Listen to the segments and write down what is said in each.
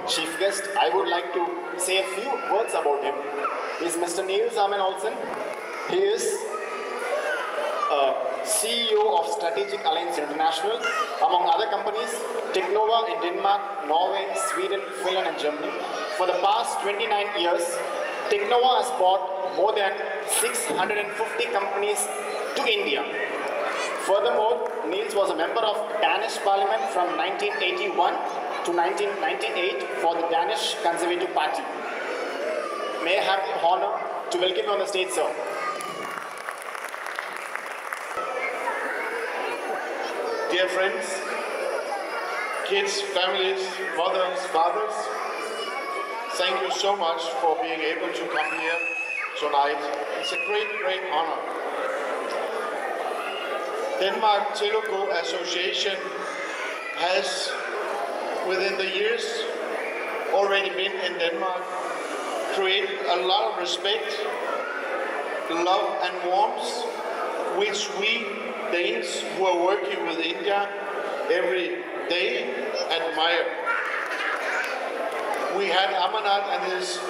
chief guest, I would like to say a few words about him. He is Mr.Niels Ahlmann-Ohlsen. He is CEO of Strategic Alliance International, among other companies, Teknova in Denmark, Norway, Sweden, Finland and Germany. For the past 29 years, Teknova has brought more than 650 companies to India. Furthermore, Niels was a member of Danish Parliament from 1981 to 1998 for the Danish Conservative Party. May I have the honor to welcome you on the stage, sir. Dear friends, kids, families, mothers, fathers, thank you so much for being able to come here tonight. It's a great, great honor. Denmark Telugu Association has, within the years, already been in Denmark, created a lot of respect, love and warmth, which we Danes who are working with India every day admire. We had Ahlmann and his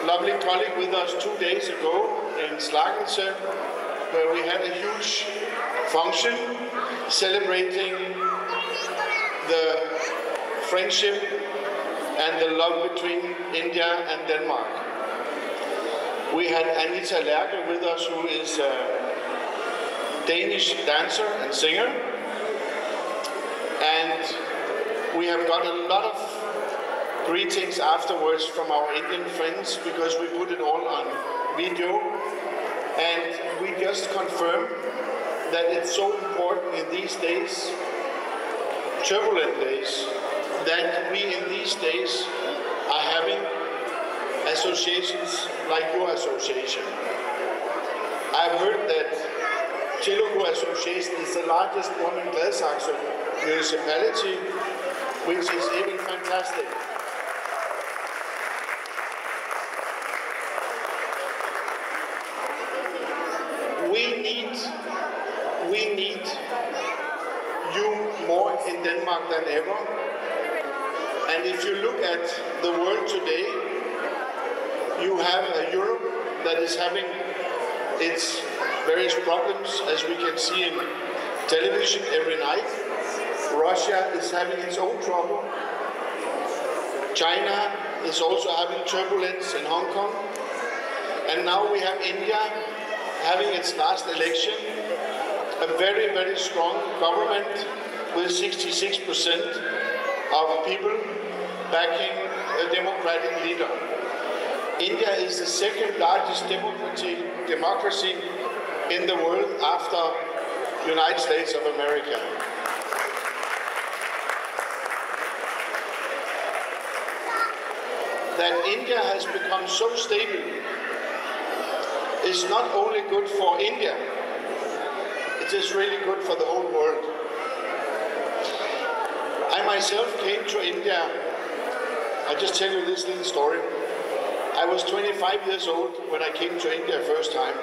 lovely colleague with us 2 days ago in Slagelse, where we had a huge function celebrating the friendship and the love between India and Denmark. We had Anita Lærke with us, who is a Danish dancer and singer, and we have got a lot of greetings afterwards from our Indian friends because we put it all on video, and we just confirm that it's so important in these days, turbulent days, that we in these days are having associations like your association. I've heard that Telugu Association is the largest one in Dasara municipality, which is even fantastic. We need you more in Denmark than ever. And if you look at the world today, you have a Europe that is having its various problems, as we can see in television every night. Russia is having its own trouble. China is also having turbulence in Hong Kong. And now we have India having its last election, a very, very strong government with 66% of people backing a democratic leader. India is the second largest democracy in the world after United States of America. That India has become so stable is not only good for India, it is really good for the whole world. I myself came to India, I'll just tell you this little story. I was 25 years old when I came to India first time.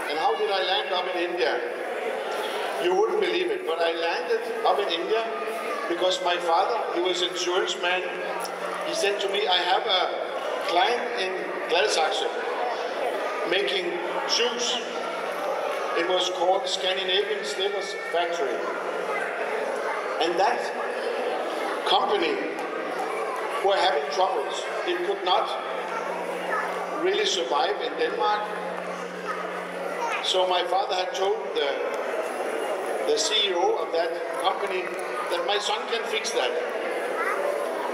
And how did I land up in India? You wouldn't believe it, but I landed up in India because my father, he was an insurance man. He said to me, I have a client in Gladsaxe making shoes. It was called Scandinavian Slippers Factory. And that company were having troubles. It could not really survive in Denmark. So my father had told the CEO of that company that my son can fix that.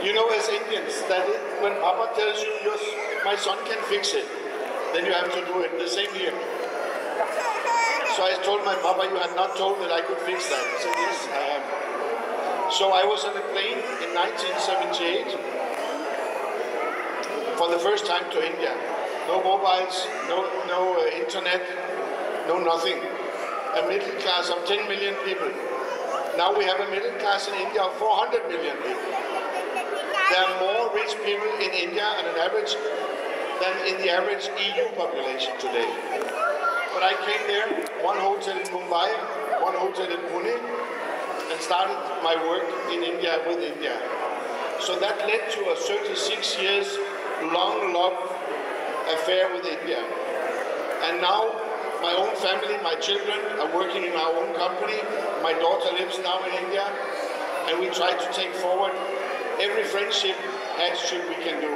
You know, as Indians, that when Papa tells you, yes, my son can fix it, then you have to do it. The same here. So I told my Papa, you had not told that I could fix that. He said, yes, I am. So I was on a plane in 1978 for the first time to India. No mobiles, no internet, no nothing. A middle class of 10 million people. Now we have a middle class in India of 400 million people. There are more rich people in India on an average than in the average EU population today. But I came there, one hotel in Mumbai, one hotel in Pune, and started my work in India with India. So that led to a 36 years long love affair with India. And now my own family, my children are working in our own company. My daughter lives now in India, and we try to take forward every friendship action we can do.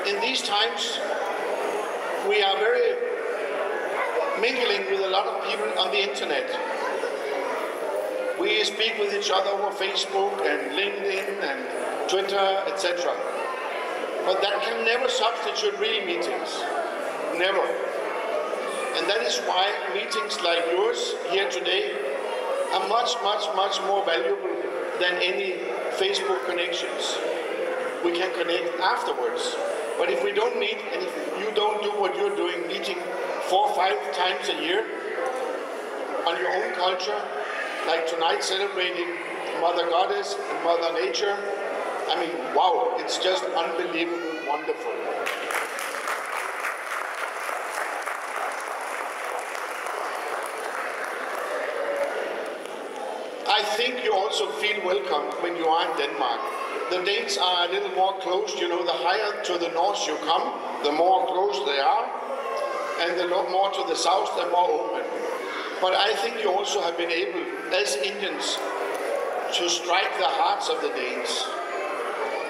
In these times, we are very mingling with a lot of people on the internet. We speak with each other over Facebook and LinkedIn and Twitter, etc. But that can never substitute real meetings. Never. And that is why meetings like yours here today are much, much, much more valuable than any Facebook connections. We can connect afterwards. But if we don't meet, and if you don't do what you're doing, meeting 4 or 5 times a year on your own culture, like tonight celebrating Mother Goddess and Mother Nature, I mean, wow, it's just unbelievably wonderful. I think you also feel welcome when you are in Denmark. The Danes are a little more closed, you know, the higher to the north you come, the more closed they are, and the more to the south, the more open. But I think you also have been able, as Indians, to strike the hearts of the Danes.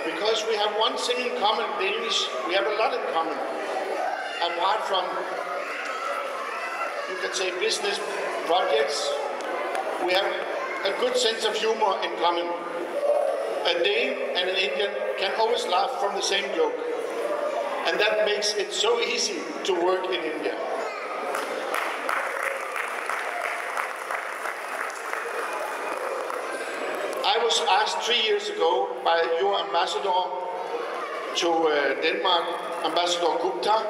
Because we have one thing in common, Danish, we have a lot in common. Apart from, you can say, business projects, we have a good sense of humor in common. A Dane and an Indian can always laugh from the same joke. And that makes it so easy to work in India. I was asked 3 years ago by your ambassador to Denmark, Ambassador Gupta.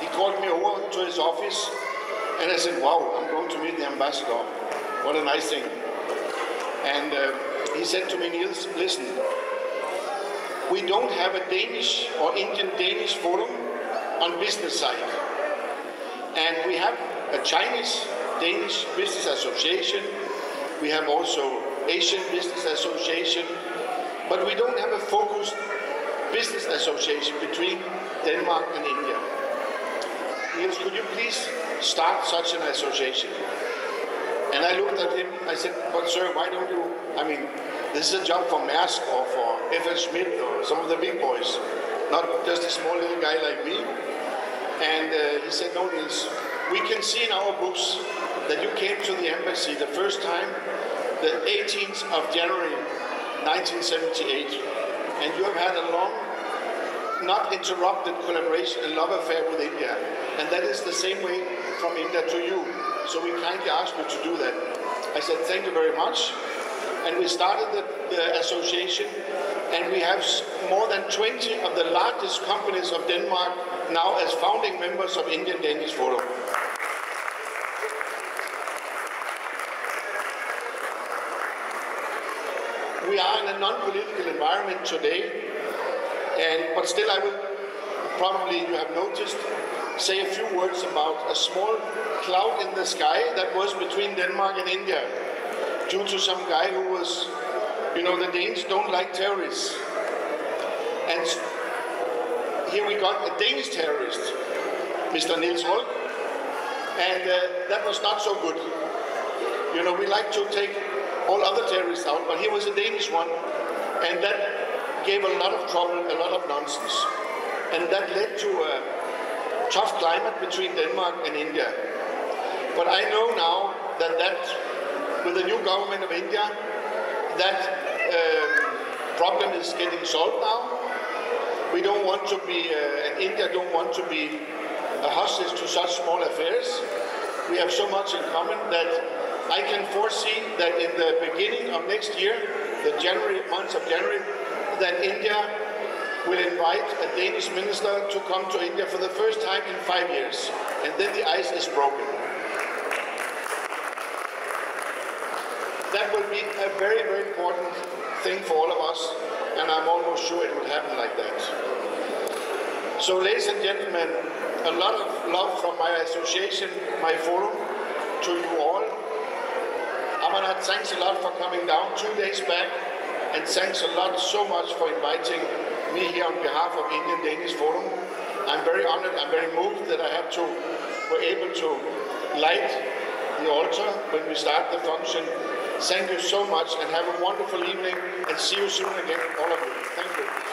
He called me over to his office and I said, wow, I'm going to meet the ambassador. What a nice thing. And he said to me, Niels, listen, we don't have a Danish or Indian-Danish forum on business side. And we have a Chinese-Danish Business Association. We have also Asian Business Association. But we don't have a focused business association between Denmark and India. Niels, could you please start such an association? And I looked at him, I said, but sir, why don't you, I mean, this is a job for Maersk or for F.L. Schmidt or some of the big boys, not just a small little guy like me. And he said, no, Niels, we can see in our books that you came to the embassy the first time, the 18th of January, 1978. And you have had a long, not interrupted collaboration and love affair with India. And that is the same way from India to you. So we kindly asked you to do that. I said, thank you very much. And we started the association, and we have more than 20 of the largest companies of Denmark now as founding members of Indian-Danish Forum. We are in a non-political environment today, but still I will probably, you have noticed, say a few words about a small cloud in the sky that was between Denmark and India due to some guy who was, you know, the Danes don't like terrorists. And here we got a Danish terrorist, Mr.Niels, and that was not so good. You know, we like to take all other terrorists out, but here was a Danish one, and that gave a lot of trouble, a lot of nonsense. And that led to a tough climate between Denmark and India. But I know now that with the new government of India, that problem is getting solved now. We don't want to be, and India don't want to be a hostage to such small affairs. We have so much in common that I can foresee that in the beginning of next year, the month of January, that India will invite a Danish minister to come to India for the first time in 5 years. And then the ice is broken. That will be a very, very important thing for all of us, and I'm almost sure it will happen like that. So, ladies and gentlemen, a lot of love from my association, my forum, to you all. Ahlmann, thanks a lot for coming down 2 days back, and thanks a lot so much for inviting me here on behalf of Indian Danish Forum. I'm very honored, I'm very moved that were able to light the altar when we start the function. Thank you so much and have a wonderful evening, and see you soon again, all of you. Thank you.